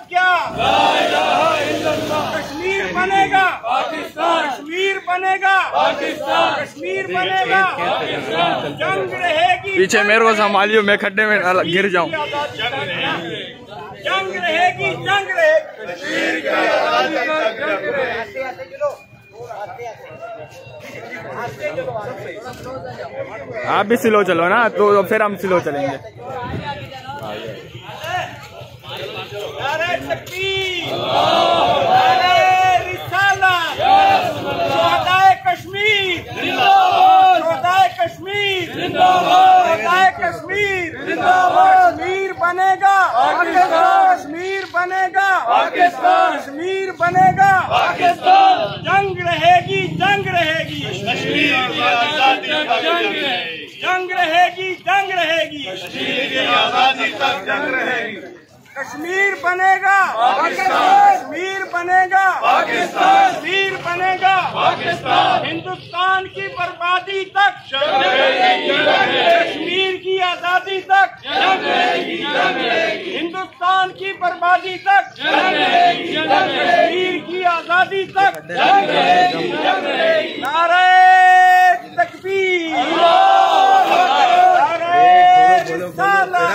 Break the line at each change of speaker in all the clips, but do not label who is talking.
کیا؟ کشمیر بنے گا پاکستان، کشمیر بنے گا پاکستان، کشمیر بنے گا پاکستان، جنگ رہے گی،
پیچھے میرے کو سنبھالیو، میں کھڈے میں گر جاؤں،
جنگ رہے گی، جنگ رہے گی، کشمیر کی آزادی تک جنگ رہے گی۔
آپ بھی سلو چلو نا، تو پھر ہم سلو چلیں گے۔
نعرہ تکبیر، نعرہ رسالت، شہدائے کشمیر، شہدائے کشمیر، شہدائے کشمیر، کشمیر بنے گا پاکستان، کشمیر بنے گا پاکستان، کشمیر بنے گا پاکستان، جنگ رہے گی، جنگ رہے گی، کشمیر کی آزادی تک جنگ رہے گی، جنگ رہے گی، جنگ رہے گی، کشمیر کی آزادی تک جنگ رہے گی، کشمیر بنے گا پاکستان، کشمیر بنے گا پاکستان، کشمیر بنے گا پاکستان، ہندوستان کی بربادی تک جنگ رہے گی، کشمیر کی آزادی تک جنگ رہے گی، ہندوستان کی بربادی تک جنگ رہے گی، کشمیر کی آزادی تک جنگ رہے گی، نعرہ تکبیر، نعرہ رسالت،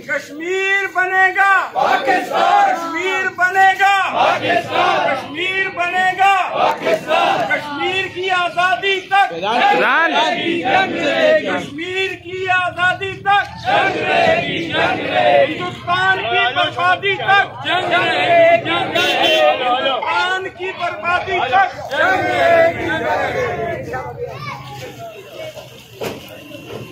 کشمیر بنے گا پاکستان، کشمیر بنے گا پاکستان، کشمیر بنے گا پاکستان، کشمیر کی آزادی تک جنگ رہے گی، کشمیر کی آزادی تک جنگ رہے گی، ہندوستان کی بربادی تک جنگ رہے گی، ہندوستان کی بربادی تک جنگ رہے گی،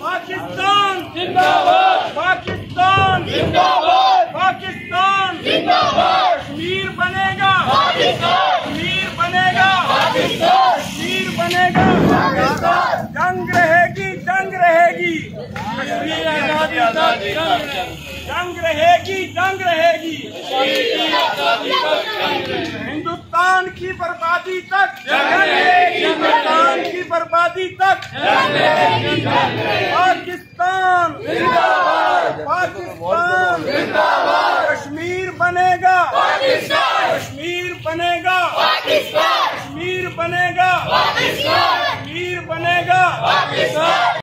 پاکستان زندہ باد، پاکستان زندہ باد، پاکستان زندہ باد، کشمیر بنے گا پاکستان، کشمیر بنے گا پاکستان، کشمیر بنے گا پاکستان، جنگ رہے گی، جنگ رہے گی، کشمیر آزادی تک جنگ رہے گی، جنگ رہے گی، ہندوستان کی بربادی تک جنگ رہے گی، ہندوستان کی بربادی تک پاکستان